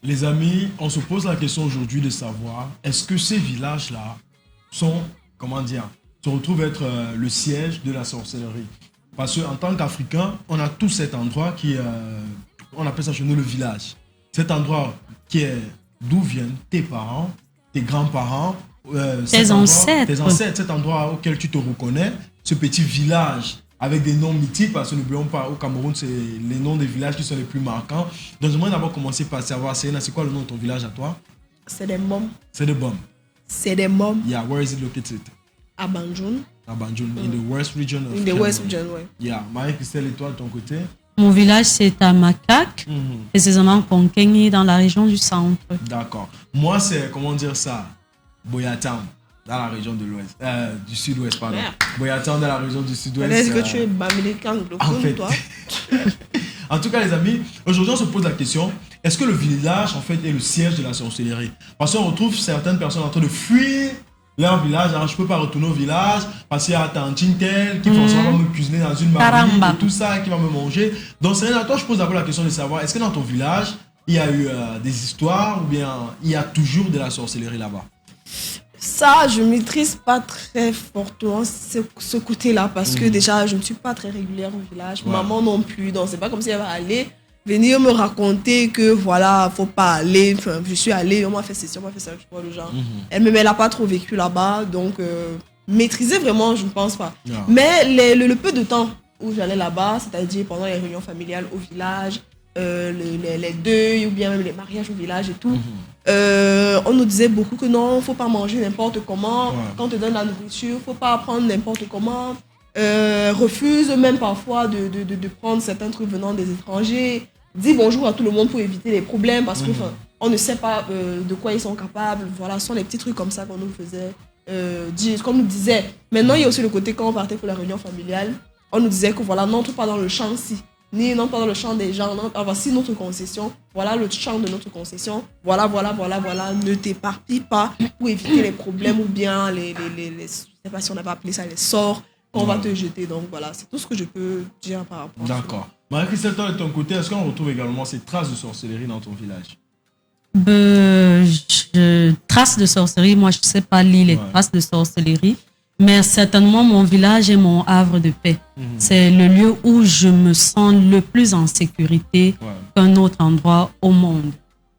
Les amis, on se pose la question aujourd'hui de savoir est-ce que ces villages-là sont, comment dire, se retrouvent être le siège de la sorcellerie. Parce qu'en tant qu'Africains, on a tout cet endroit qui, on appelle ça chez nous le village. Cet endroit qui est d'où viennent tes parents, tes grands-parents, tes ancêtres. Tes ancêtres, cet endroit auquel tu te reconnais, ce petit village avec des noms mythiques, parce que n'oublions pas, au Cameroun, c'est les noms des villages qui sont les plus marquants. Donc, j'aimerais d'abord commencer par savoir, Serena, c'est quoi le nom de ton village à toi? C'est des mômes. C'est des Bom. C'est des mômes. Yeah, where is it located? À Banjul. À Banjul, in the west region of In the West Region, oui. Yeah, Marie-Christelle, et toi, de ton côté? Mon village, c'est à Makak, précisément Konkengi, dans la région du centre. D'accord. Moi, c'est, comment dire ça? Boyatown, dans la région de l'ouest, du sud-ouest, pardon. Merde. Boyatown, dans la région du sud-ouest. Est-ce que tu es bamileke anglophone, fait. toi? En tout cas, les amis, aujourd'hui, on se pose la question, est-ce que le village, en fait, est le siège de la sorcellerie? Parce qu'on retrouve certaines personnes en train de fuir leur village. Alors, je ne peux pas retourner au village parce qu'il y a tantine telle qui forcément va me cuisiner dans une marmite Caramba. et tout ça, qui va me manger. Donc, Serena, toi, je pose d'abord la question de savoir, est-ce que dans ton village, il y a eu des histoires ou bien il y a toujours de la sorcellerie là-bas? Ça, je maîtrise pas très fortement ce côté-là parce que déjà, je ne suis pas très régulière au village. Ouais. Maman non plus. Donc, c'est pas comme si elle va aller venir me raconter que voilà, faut pas aller. Enfin, je suis allée, on m'a fait ceci, on m'a fait ça, tu vois, le genre. Elle n'a pas trop vécu là-bas. Donc, maîtriser vraiment, je ne pense pas. Yeah. Mais le peu de temps où j'allais là-bas, c'est-à-dire pendant les réunions familiales au village, les deuils ou bien même les mariages au village et tout, on nous disait beaucoup que non, faut pas manger n'importe comment. Ouais. Quand on te donne la nourriture, faut pas prendre n'importe comment. Refuse même parfois de prendre certains trucs venant des étrangers. Dis bonjour à tout le monde pour éviter les problèmes parce que on ne sait pas de quoi ils sont capables. Voilà, ce sont les petits trucs comme ça qu'on nous faisait dire, qu'on nous disait. Maintenant, il y a aussi le côté quand on partait pour la réunion familiale, on nous disait que voilà, n'entre pas dans le champ-ci. Ni n'entre pas dans le champ des gens. Non, voici notre concession. Voilà le champ de notre concession. Voilà. Ne t'éparpille pas pour éviter les problèmes ou bien je sais pas si on n'a pas appelé ça les sorts qu'on va te jeter. Donc voilà, c'est tout ce que je peux dire par rapport à ça. D'accord. Marie-Christelle, toi, de ton côté, est-ce qu'on retrouve également ces traces de sorcellerie dans ton village? Traces de sorcellerie, moi je ne sais pas lire les traces de sorcellerie, mais certainement mon village est mon havre de paix. C'est le lieu où je me sens le plus en sécurité qu'un autre endroit au monde.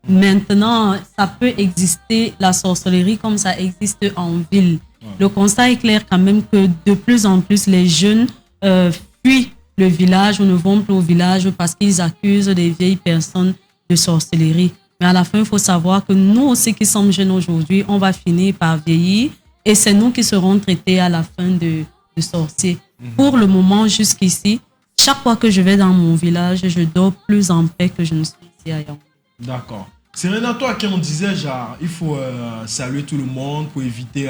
Maintenant, ça peut exister, la sorcellerie, comme ça existe en ville. Le constat est clair quand même que de plus en plus les jeunes fuient le village ou ne vont plus au village parce qu'ils accusent des vieilles personnes de sorcellerie. Mais à la fin, il faut savoir que nous aussi qui sommes jeunes aujourd'hui, on va finir par vieillir et c'est nous qui serons traités à la fin de sorciers. Pour le moment, jusqu'ici, chaque fois que je vais dans mon village, je dors plus en paix que je ne suis ici ailleurs. D'accord. Serena, toi, qui on disait, genre, il faut saluer tout le monde pour éviter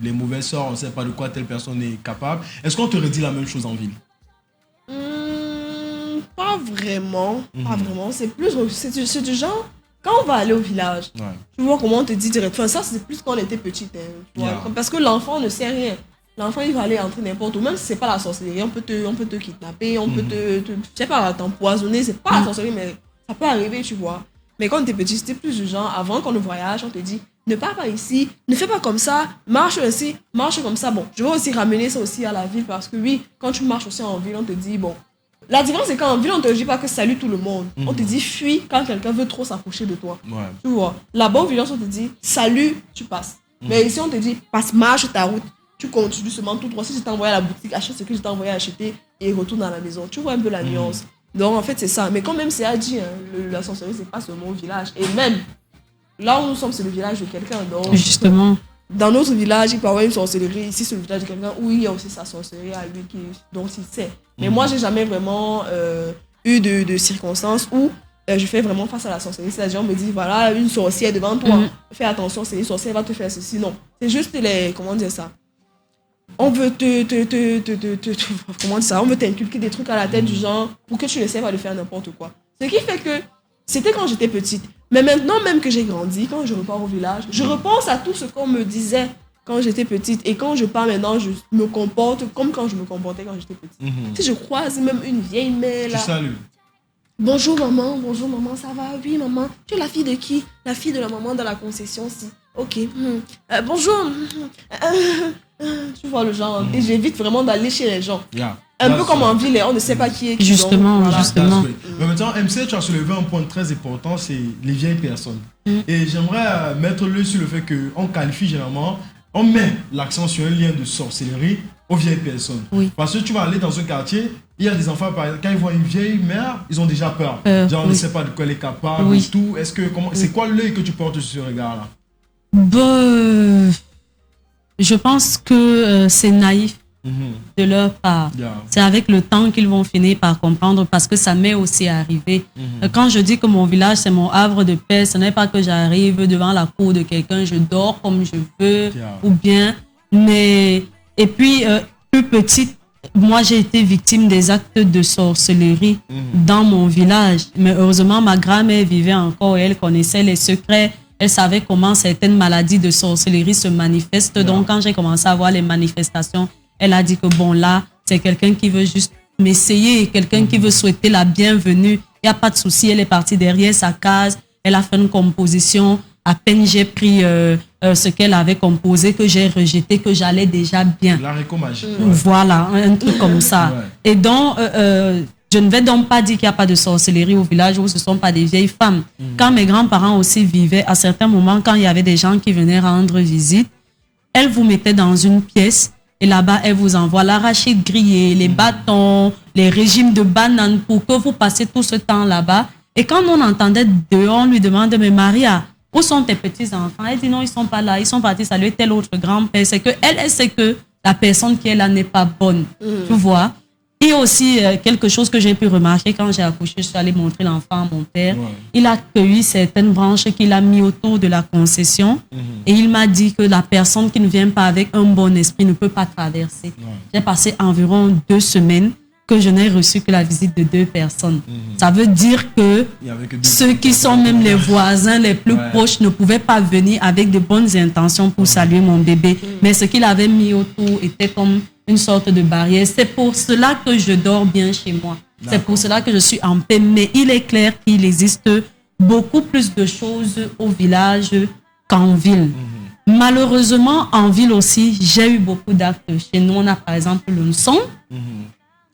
les mauvais sorts, on ne sait pas de quoi telle personne est capable. Est-ce qu'on te redit la même chose en ville? Pas vraiment. Pas vraiment. C'est plus, c'est du genre, quand on va aller au village, tu vois comment on te dit direct. Enfin, ça, c'est plus quand on était petite. Tu vois, parce que l'enfant ne sait rien. L'enfant, il va aller entrer n'importe où. Même si c'est pas la sorcellerie, on peut te kidnapper, on peut je sais pas, t'empoisonner. C'est pas la sorcellerie, mais ça peut arriver, tu vois. Mais quand t'es petit, c'était plus du genre, avant qu'on ne voyage, on te dit, ne pars pas ici, ne fais pas comme ça, marche ainsi, marche comme ça. Bon, je vais aussi ramener ça aussi à la ville parce que oui, quand tu marches aussi en ville, on te dit, bon, la différence c'est qu'en ville, on te dit pas que salut tout le monde. On te dit, fuis quand quelqu'un veut trop s'approcher de toi. Tu vois, là-bas au village, on te dit, salut, tu passes. Mais ici, on te dit, passe, marche ta route. Tu continues seulement tout droit. Si je t'ai envoyé à la boutique, achète ce que je t'ai envoyé acheter et retourne à la maison. Tu vois un peu la nuance. Donc, en fait, c'est ça. Mais quand même, c'est à dire, la sorcellerie, c'est pas seulement au village. Et même, là où nous sommes, c'est le village de quelqu'un. Donc, justement, dans notre village, il peut y avoir une sorcellerie. Ici, c'est le village de quelqu'un où il y a aussi sa sorcellerie à lui dont il sait. Mais moi, j'ai jamais vraiment eu de circonstances où je fais vraiment face à la sorcellerie. C'est-à-dire, on me dit, voilà, une sorcière devant toi. Fais attention, c'est une sorcière, elle va te faire ceci. Non. C'est juste comment dire ça? On veut comment dire ça? On veut t'inculquer des trucs à la tête du genre pour que tu ne sais pas de faire n'importe quoi. Ce qui fait que c'était quand j'étais petite. Mais maintenant, même que j'ai grandi, quand je repars au village, je repense à tout ce qu'on me disait quand j'étais petite. Et quand je pars maintenant, je me comporte comme quand je me comportais quand j'étais petite. Si je croise même une vieille mère là. Tu salues. Bonjour maman, ça va? Oui maman. Tu es la fille de qui? La fille de la maman dans la concession, si. Ok. Bonjour. Tu vois le genre. Et j'évite vraiment d'aller chez les gens. Un peu comme en ville, on ne sait pas qui est qui. Justement, donc, voilà. justement. Mais maintenant, MC, tu as soulevé un point très important, c'est les vieilles personnes. Et j'aimerais mettre le sur le fait qu'on qualifie généralement, on met l'accent sur un lien de sorcellerie aux vieilles personnes. Oui. Parce que tu vas aller dans un quartier, il y a des enfants, par exemple, quand ils voient une vieille mère, ils ont déjà peur. Genre, on ne sait pas de quoi elle est capable, tout. C'est quoi l'œil que tu portes sur ce regard-là? Je pense que c'est naïf de leur part. C'est avec le temps qu'ils vont finir par comprendre parce que ça m'est aussi arrivé. Quand je dis que mon village, c'est mon havre de paix, ce n'est pas que j'arrive devant la cour de quelqu'un, je dors comme je veux ou bien. Mais, et puis, plus petite, moi, j'ai été victime des actes de sorcellerie dans mon village. Mais heureusement, ma grand-mère vivait encore et elle connaissait les secrets. Elle savait comment certaines maladies de sorcellerie se manifestent. Donc, quand j'ai commencé à voir les manifestations, elle a dit que bon, là, c'est quelqu'un qui veut juste m'essayer, quelqu'un qui veut souhaiter la bienvenue. Il n'y a pas de souci, elle est partie derrière sa case. Elle a fait une composition. À peine j'ai pris ce qu'elle avait composé, que j'ai rejeté, que j'allais déjà bien. La récomagie. Voilà, un truc comme ça. Et donc, je ne vais donc pas dire qu'il n'y a pas de sorcellerie au village où ce ne sont pas des vieilles femmes. Quand mes grands-parents aussi vivaient, à certains moments, quand il y avait des gens qui venaient rendre visite, elles vous mettaient dans une pièce et là-bas, elles vous envoient l'arachide grillé, les bâtons, les régimes de bananes pour que vous passiez tout ce temps là-bas. Et quand on entendait dehors, on lui demande, mais Maria, où sont tes petits-enfants? Elle dit non, ils ne sont pas là, ils sont partis saluer tel autre grand-père. C'est qu'elle sait que la personne qui est là n'est pas bonne, tu vois. Et aussi, quelque chose que j'ai pu remarquer quand j'ai accouché, je suis allée montrer l'enfant à mon père. Il a cueilli certaines branches qu'il a mis autour de la concession et il m'a dit que la personne qui ne vient pas avec un bon esprit ne peut pas traverser. J'ai passé environ 2 semaines que je n'ai reçu que la visite de 2 personnes. Ça veut dire que ceux qui sont même les voisins les plus proches ne pouvaient pas venir avec de bonnes intentions pour saluer mon bébé. Mais ce qu'il avait mis autour était comme une sorte de barrière. C'est pour cela que je dors bien chez moi. C'est pour cela que je suis en paix. Mais il est clair qu'il existe beaucoup plus de choses au village qu'en ville. Malheureusement, en ville aussi, j'ai eu beaucoup d'actes. Chez nous, on a par exemple le son.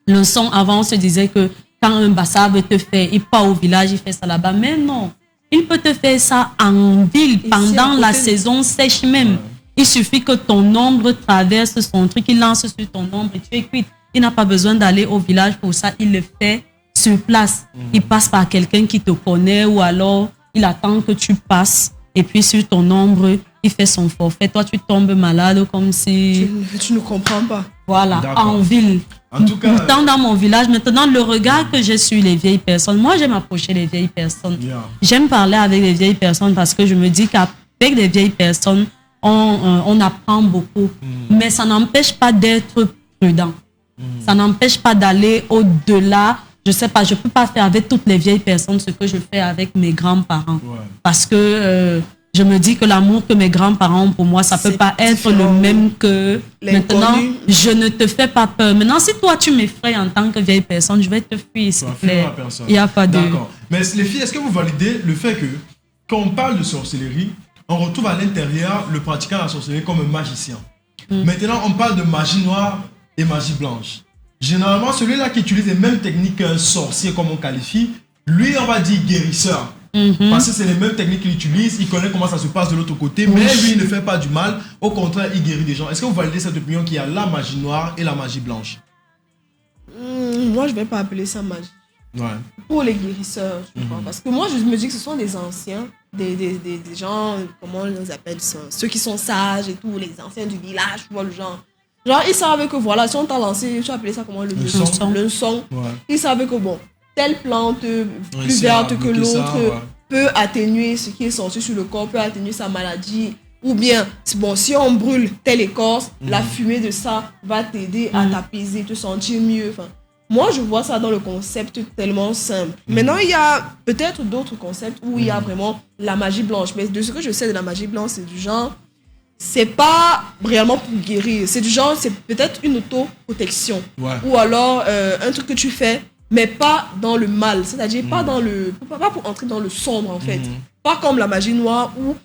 Le son, avant, on se disait que quand un bassa veut te faire, il part au village, il fait ça là-bas. Mais non, il peut te faire ça en ville, pendant la saison sèche même. Il suffit que ton ombre traverse son truc, il lance sur ton ombre et tu es cuite. Il n'a pas besoin d'aller au village pour ça, il le fait sur place. Il passe par quelqu'un qui te connaît ou alors il attend que tu passes et puis sur ton ombre, il fait son forfait. Toi, tu tombes malade comme si... Tu ne comprends pas. Voilà, en ville. En tout cas, pourtant, dans mon village, maintenant, le regard que j'ai sur les vieilles personnes, moi, j'aime approcher les vieilles personnes. J'aime parler avec les vieilles personnes parce que je me dis qu'avec les vieilles personnes, on apprend beaucoup. Mais ça n'empêche pas d'être prudent. Ça n'empêche pas d'aller au-delà. Je sais pas, je peux pas faire avec toutes les vieilles personnes ce que je fais avec mes grands-parents. Parce que je me dis que l'amour que mes grands-parents ont pour moi, ça peut pas être le même que maintenant. Je ne te fais pas peur. Maintenant, si toi, tu m'effraies en tant que vieille personne, je vais te fuir, s'il te plaît. Il n'y a pas de... D'accord. Mais les filles, est-ce que vous validez le fait que quand on parle de sorcellerie, on retrouve à l'intérieur le pratiquant de la sorcellerie comme un magicien? Maintenant, on parle de magie noire et magie blanche. Généralement, celui-là qui utilise les mêmes techniques qu'un sorcier, comme on qualifie, lui, on va dire guérisseur. Parce que c'est les mêmes techniques qu'il utilise, il connaît comment ça se passe de l'autre côté, mais lui, il ne fait pas du mal. Au contraire, il guérit des gens. Est-ce que vous validez cette opinion qu'il y a la magie noire et la magie blanche? Moi, je ne vais pas appeler ça magie. Pour les guérisseurs, je crois. Parce que moi, je me dis que ce sont des anciens, des gens, comment on les appelle ça, ceux qui sont sages et tout, les anciens du village, tu vois le genre. Genre, ils savent que voilà, si on t'a lancé, tu vas appeler ça comment, le son. Ils savent que bon, telle plante plus verte que l'autre peut atténuer ce qui est sorti sur le corps, peut atténuer sa maladie. Ou bien, bon, si on brûle telle écorce, la fumée de ça va t'aider à t'apaiser, te sentir mieux. Enfin, moi, je vois ça dans le concept tellement simple. Maintenant, il y a peut-être d'autres concepts où il y a vraiment la magie blanche. Mais de ce que je sais de la magie blanche, c'est du genre, c'est pas réellement pour guérir. C'est du genre, c'est peut-être une auto-protection. Ou alors, un truc que tu fais mais pas dans le mal, c'est-à-dire pas pour entrer dans le sombre en fait. Pas comme la magie noire où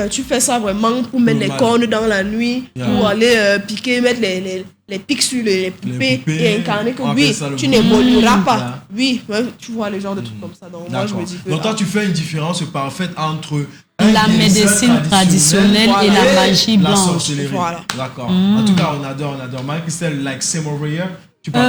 tu fais ça vraiment pour mettre les cornes dans la nuit, pour aller piquer, mettre les pics sur les poupées et incarner que oui, tu n'évolueras pas. Oui, tu vois les genres de trucs comme ça. Donc moi je me dis que... Donc toi tu fais une différence parfaite entre la médecine traditionnelle et la magie blanche. La sorcellerie. Voilà. D'accord. En tout cas, on adore. Marie-Christelle, like Semoria,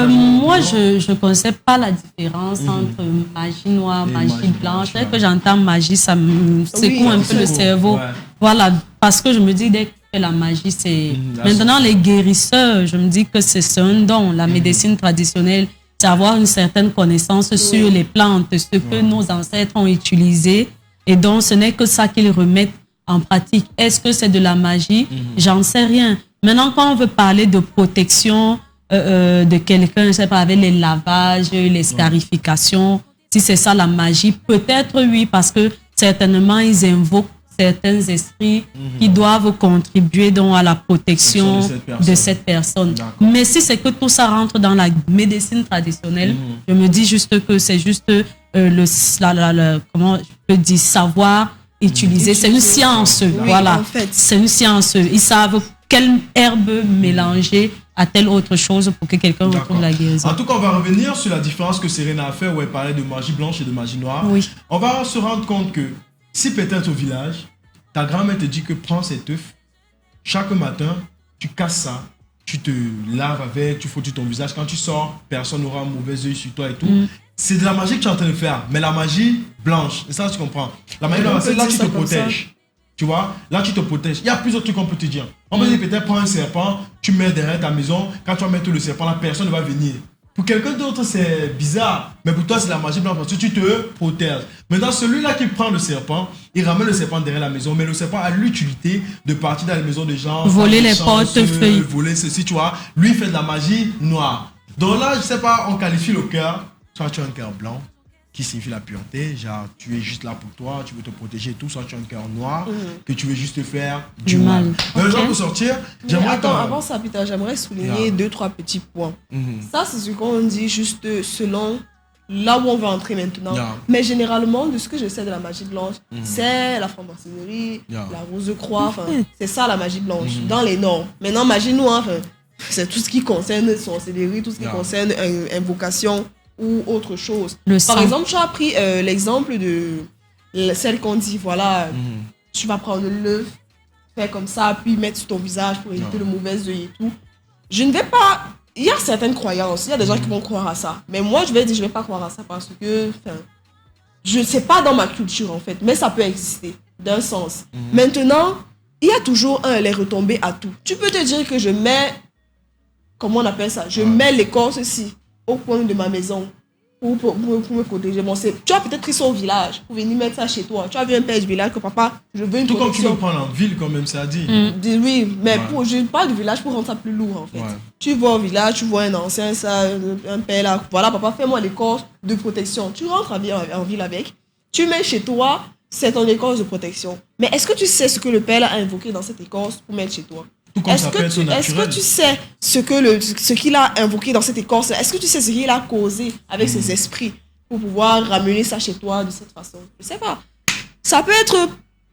moi, je ne connaissais pas la différence entre magie noire, magie blanche. Dès que j'entends magie, ça me secoue un peu le cerveau. Ouais. Voilà, parce que je me dis, dès que tu fais la magie, c'est... Maintenant, les guérisseurs, je me dis que c'est un don. La médecine traditionnelle, c'est avoir une certaine connaissance sur les plantes, ce que nos ancêtres ont utilisé. Et donc, ce n'est que ça qu'ils remettent en pratique. Est-ce que c'est de la magie? J'en sais rien. Maintenant, quand on veut parler de protection... de quelqu'un, je ne sais pas, avec les lavages, les scarifications, si c'est ça la magie, peut-être oui, parce que certainement ils invoquent certains esprits qui doivent contribuer donc à la protection de cette personne. Mais si c'est que tout ça rentre dans la médecine traditionnelle, je me dis juste que c'est juste comment je peux dire, savoir utiliser. C'est une science, voilà. En fait. C'est une science. Ils savent quelle herbe mélanger à telle autre chose pour que quelqu'un retrouve la guérison. En tout cas, on va revenir sur la différence que Serena a fait où elle parlait de magie blanche et de magie noire. Oui. On va se rendre compte que si peut-être au village, ta grand-mère te dit que prends cet œuf, chaque matin, tu casses ça, tu te laves avec, tu frottis ton visage. Quand tu sors, personne n'aura un mauvais œil sur toi et tout. C'est de la magie que tu es en train de faire, mais la magie blanche, et ça tu comprends. La magie blanche, c'est là que tu te protèges. Tu vois, là tu te protèges. Il y a plusieurs trucs qu'on peut te dire. On peut dire peut-être prends un serpent, tu mets derrière ta maison. Quand tu vas mettre le serpent, la personne ne va venir. Pour quelqu'un d'autre, c'est bizarre. Mais pour toi, c'est la magie blanche parce que tu te protèges. Maintenant, celui-là qui prend le serpent, il ramène le serpent derrière la maison. Mais le serpent a l'utilité de partir dans les maisons des gens. Voler les portefeuilles. Voler ceci, tu vois. Lui, il fait de la magie noire. Donc là, je sais pas, on qualifie le cœur. Soit tu as un cœur blanc, qui signifie la pureté, genre tu es juste là pour toi, tu veux te protéger et tout, soit tu as un cœur noir, que tu veux juste faire du mal. Okay. Les gens pour sortir, j'aimerais... Attends, avant ça, Peter, j'aimerais souligner 2-3 petits points. Ça, c'est ce qu'on dit juste selon là où on va entrer maintenant. Mais généralement, de ce que je sais de la magie blanche, c'est la franc-maçonnerie, la rose-croix, c'est ça la magie blanche, dans les normes. Maintenant, magie noire, c'est tout ce qui concerne sorcellerie, tout ce qui concerne invocation, ou autre chose. Par exemple, tu as pris l'exemple de celle qu'on dit, voilà, tu vas prendre l'œuf, faire comme ça, puis mettre sur ton visage pour éviter le mauvais œil et tout. Je ne vais pas... Il y a certaines croyances, il y a des gens qui vont croire à ça. Mais moi, je vais dire, je ne vais pas croire à ça parce que... Je ne sais pas dans ma culture, en fait, mais ça peut exister, d'un sens. Maintenant, il y a toujours les retombées à tout. Tu peux te dire que je mets... Comment on appelle ça? Je mets l'écorce ici, au coin de ma maison pour me protéger. Bon, tu as peut-être pris ça au village pour venir mettre ça chez toi. Tu as vu un père du village que papa, je veux une protection. Tout comme tu veux prendre en ville, comme même ça dit. Oui, mais je parle du village pour rendre ça plus lourd en fait. Tu vas au village, tu vois un ancien, ça, un père là, voilà, papa, fais-moi l'écorce de protection. Tu rentres en ville avec, tu mets chez toi, c'est ton écorce de protection. Mais est-ce que tu sais ce que le père a invoqué dans cette écorce pour mettre chez toi? Est-ce que tu sais ce qu'il a invoqué dans cette écorce? Est-ce que tu sais ce qu'il a causé avec ses esprits pour pouvoir ramener ça chez toi de cette façon? Je sais pas. Ça peut être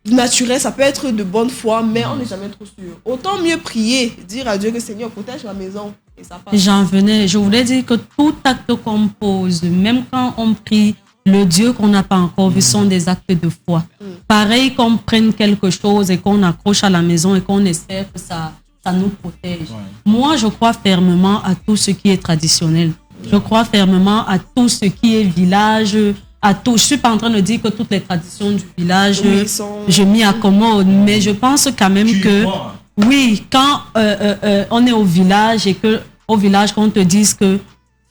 naturel, ça peut être de bonne foi, mais on n'est jamais trop sûr. Autant mieux prier, dire à Dieu que Seigneur protège ma maison et ça passe. Je voulais dire que tout acte qu'on pose, même quand on prie, le Dieu qu'on n'a pas encore vu sont des actes de foi. Pareil qu'on prenne quelque chose et qu'on accroche à la maison et qu'on espère que ça nous protège. Moi, je crois fermement à tout ce qui est traditionnel. Je crois fermement à tout ce qui est village, à tout. Je ne suis pas en train de dire que toutes les traditions du village, je m'y accommode, mais je pense quand même que... Oui, quand on est au village et qu'au village, qu'on te dise que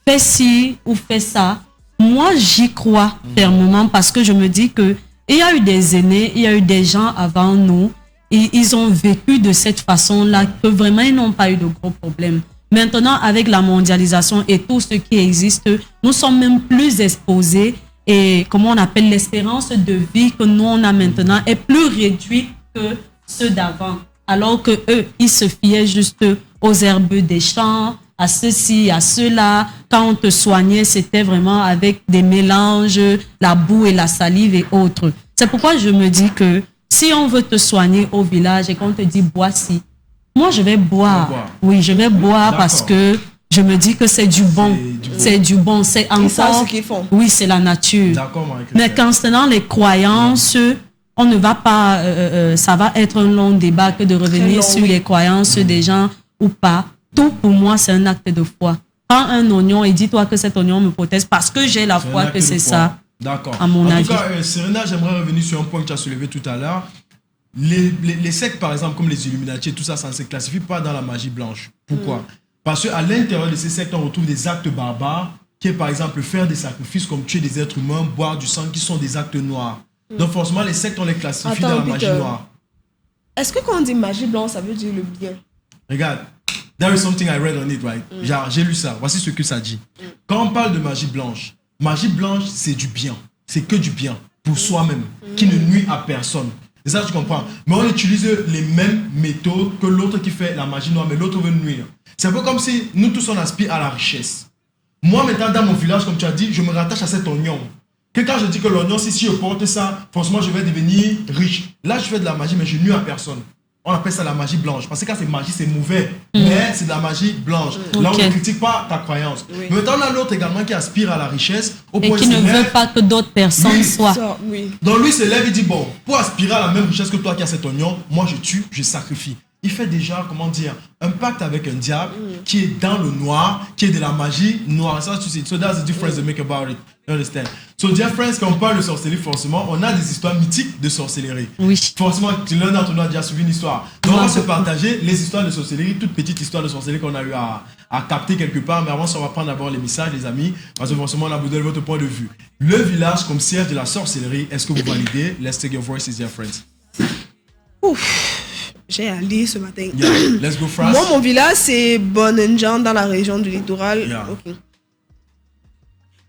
fais ci ou fais ça, moi, j'y crois fermement parce que je me dis que il y a eu des aînés, il y a eu des gens avant nous et ils ont vécu de cette façon-là que vraiment ils n'ont pas eu de gros problèmes. Maintenant, avec la mondialisation et tout ce qui existe, nous sommes même plus exposés et comment on appelle l'espérance de vie que nous on a maintenant est plus réduite que ceux d'avant. Alors que eux, ils se fiaient juste aux herbes des champs, à ceci, à cela. Quand on te soignait, c'était vraiment avec des mélanges, la boue et la salive et autres. C'est pourquoi je me dis que si on veut te soigner au village et qu'on te dit bois ci, moi je vais boire. Oui, je vais boire parce que je me dis que c'est du bon. C'est du bon. C'est encore. C'est ce qu'ils font. Oui, c'est la nature. D'accord, mais concernant les croyances, on ne va pas. Ça va être un long débat que de revenir sur les croyances des gens ou pas. Tout pour moi, c'est un acte de foi. Prends un oignon et dis-toi que cet oignon me protège parce que j'ai la foi que c'est ça. D'accord. À mon avis. En tout cas, Serena, j'aimerais revenir sur un point que tu as soulevé tout à l'heure. Les sectes, par exemple, comme les Illuminati, tout ça, ça ne se classifie pas dans la magie blanche. Pourquoi? Parce qu'à l'intérieur de ces sectes, on retrouve des actes barbares, qui est par exemple faire des sacrifices comme tuer des êtres humains, boire du sang, qui sont des actes noirs. Donc forcément, les sectes, on les classifie dans la magie noire. Est-ce que quand on dit magie blanche, ça veut dire le bien? Regarde, there is something I read on it, right? J'ai lu ça, voici ce que ça dit. Quand on parle de magie blanche, c'est du bien. C'est que du bien pour soi-même, qui ne nuit à personne. C'est ça, tu comprends. Mais on utilise les mêmes méthodes que l'autre qui fait la magie noire, mais l'autre veut nuire. C'est un peu comme si nous tous on aspire à la richesse. Moi maintenant dans mon village, comme tu as dit, je me rattache à cet oignon. Que quand je dis que l'oignon, si je porte ça, forcément je vais devenir riche. Là je fais de la magie, mais je nuis à personne. On appelle ça la magie blanche. Parce que quand c'est magie, c'est mauvais. Mais c'est de la magie blanche. Là, on ne critique pas ta croyance. Mais maintenant, on a l'autre également qui aspire à la richesse. Et qui ne veut pas que d'autres personnes soient. Donc lui se lève et dit, bon, pour aspirer à la même richesse que toi qui as cet oignon, moi je tue, je sacrifie. Il fait déjà, comment dire, un pacte avec un diable qui est dans le noir, qui est de la magie noire. Ça, tu sais. So that's the difference they make about it. You understand? So, dear friends, quand on parle de sorcellerie, forcément, on a des histoires mythiques de sorcellerie. Oui. Forcément, l'un d'entre nous a déjà suivi une histoire. Donc, on va se partager les histoires de sorcellerie, toutes petites histoires de sorcellerie qu'on a eu à capter quelque part. Mais avant ça, on va prendre d'abord les messages, les amis, parce que forcément, on a besoin de votre point de vue. Le village comme siège de la sorcellerie, est-ce que vous validez? Let's take your voices, dear friends. Ouf. J'ai à lire ce matin. Yeah, let's go fast. Moi, mon village, c'est Bonenjan, dans la région du littoral. Yeah. Okay.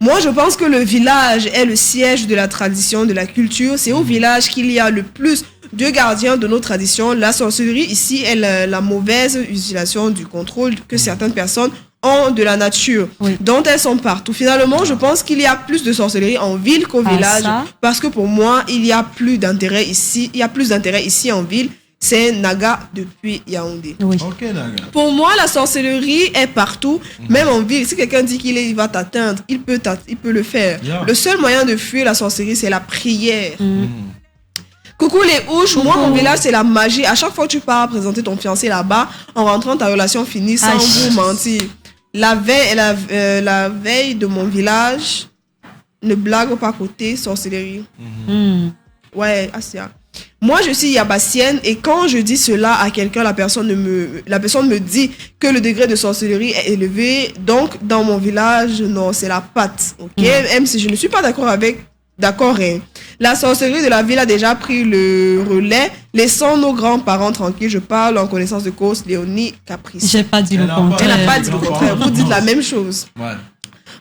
Moi, je pense que le village est le siège de la tradition, de la culture. C'est au village qu'il y a le plus de gardiens de nos traditions. La sorcellerie, ici, est la mauvaise utilisation du contrôle que certaines personnes ont de la nature, dont elles sont partout. Finalement, je pense qu'il y a plus de sorcellerie en ville qu'au village. Parce que pour moi, il y a plus d'intérêt ici. Il y a plus d'intérêt ici en ville. C'est Naga depuis Yaoundé. Oui. Ok, Naga. Pour moi, la sorcellerie est partout, même en ville. Si quelqu'un dit qu'il va t'atteindre, il peut le faire. Yeah. Le seul moyen de fuir la sorcellerie, c'est la prière. Coucou les ouches, moi mon village c'est la magie. À chaque fois que tu pars présenter ton fiancé là-bas, en rentrant ta relation finie sans vous mentir. La veille de mon village, ne blague pas côté sorcellerie. Ouais, Asia. Moi, je suis yabassienne et quand je dis cela à quelqu'un, la personne me dit que le degré de sorcellerie est élevé. Donc, dans mon village, non, c'est la patte. Même si je ne suis pas d'accord. La sorcellerie de la ville a déjà pris le relais. Laissons nos grands-parents tranquilles. Je parle en connaissance de cause. Léonie Caprice. J'ai pas dit le contraire. Elle n'a pas dit le contraire. Vous dites la même chose. Ouais.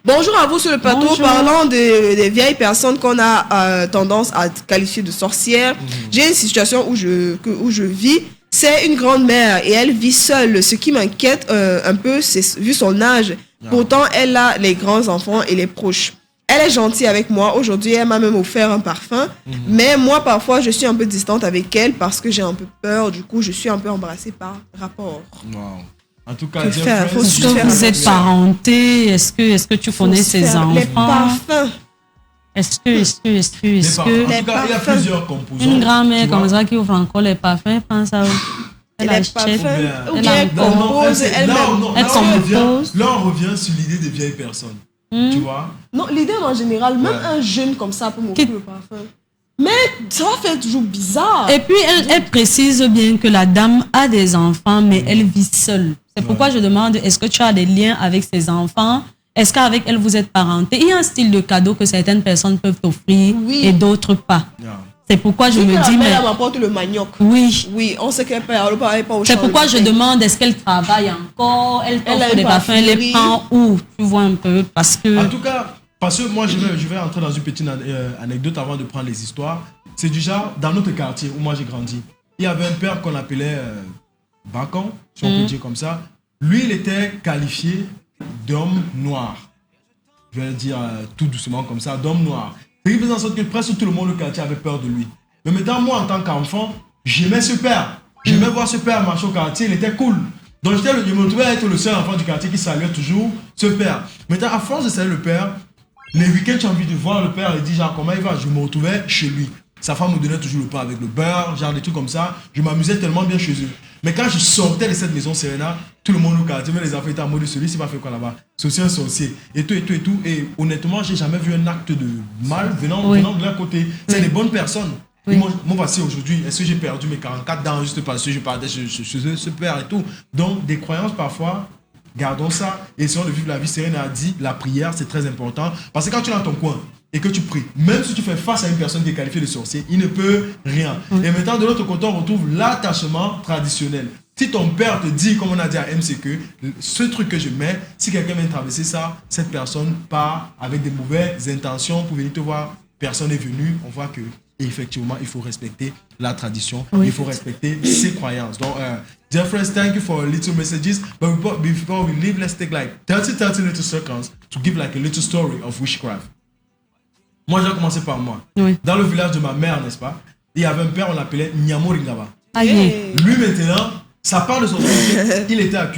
Bonjour à vous sur le plateau. Bonjour. Parlant des vieilles personnes qu'on a tendance à qualifier de sorcières. J'ai une situation où je vis. C'est une grand-mère et elle vit seule. Ce qui m'inquiète un peu, c'est vu son âge. Pourtant, elle a les grands-enfants et les proches. Elle est gentille avec moi. Aujourd'hui, elle m'a même offert un parfum. Mais moi, parfois, je suis un peu distante avec elle parce que j'ai un peu peur. Du coup, je suis un peu embarrassée par rapport. Wow. En tout cas, est-ce que vous êtes parenté? Est-ce que tu connais ses enfants? Les parfums. Est-ce que en tout cas, il y a plusieurs composants. Une grand-mère comme ça qui ouvre encore les parfums, pense à elle achète. Là, on revient sur l'idée des vieilles personnes. Tu vois? Non, l'idée en général, même un jeune comme ça peut m'offrir le parfum. Mais ça va faire toujours bizarre. Et puis, elle précise bien que la dame a des enfants, mais elle vit seule. C'est pourquoi je demande, est-ce que tu as des liens avec ses enfants? Est-ce qu'avec elle, vous êtes parenté? Il y a un style de cadeau que certaines personnes peuvent t'offrir et d'autres pas. C'est pourquoi je me dis... Elle m'apporte le manioc. Oui, on sait qu'elle pas au champ. C'est pourquoi je demande, est-ce qu'elle travaille encore? Elle t'offre des parfums, elle les prend où? Tu vois un peu, parce que... En tout cas, parce que moi, je vais entrer dans une petite anecdote avant de prendre les histoires. C'est du genre, dans notre quartier où moi j'ai grandi, il y avait un père qu'on appelait Bacon, si on peut dire comme ça. Lui, il était qualifié d'homme noir. Je vais le dire tout doucement comme ça, d'homme noir. Ce qui faisait en sorte que presque tout le monde au quartier avait peur de lui. Mais maintenant, moi, en tant qu'enfant, j'aimais ce père. J'aimais voir ce père marcher au quartier, il était cool. Donc je me retrouvais à être le seul enfant du quartier qui saluait toujours ce père. Maintenant, à force de saluer le père, les week-ends, j'ai envie de voir le père et dire genre comment il va. Je me retrouvais chez lui. Sa femme me donnait toujours le pain avec le beurre, genre des trucs comme ça. Je m'amusais tellement bien chez eux. Mais quand je sortais de cette maison Serena, tout le monde au quartier, même les enfants étaient en mode celui-ci va faire quoi là-bas? C'est aussi un sorcier. Et tout. Et honnêtement, j'ai jamais vu un acte de mal venant de leur côté. C'est des bonnes personnes. Oui. Moi, voici aujourd'hui, est-ce que j'ai perdu mes 44 dents juste parce que je parlais chez ce père et tout. Donc, des croyances parfois, gardons ça et essayons de vivre la vie. Serena a dit, la prière, c'est très important. Parce que quand tu es dans ton coin et que tu pries, même si tu fais face à une personne qui est qualifiée de sorcier, il ne peut rien. Et maintenant, de l'autre côté, on retrouve l'attachement traditionnel. Si ton père te dit, comme on a dit à MCQ, ce truc que je mets, si quelqu'un vient traverser ça, cette personne part avec des mauvaises intentions pour venir te voir. Personne n'est venu, on voit que et effectivement, il faut respecter la tradition. Il faut respecter ses croyances. Donc, dear friends, thank you for little messages. But before we leave, let's take like 30 little seconds to give like a little story of witchcraft. Moi, j'ai commencé par moi. Oui. Dans le village de ma mère, n'est-ce pas? Il y avait un père, on l'appelait Nyamoringaba. Lui, maintenant, ça part de son fils. Il était accusé.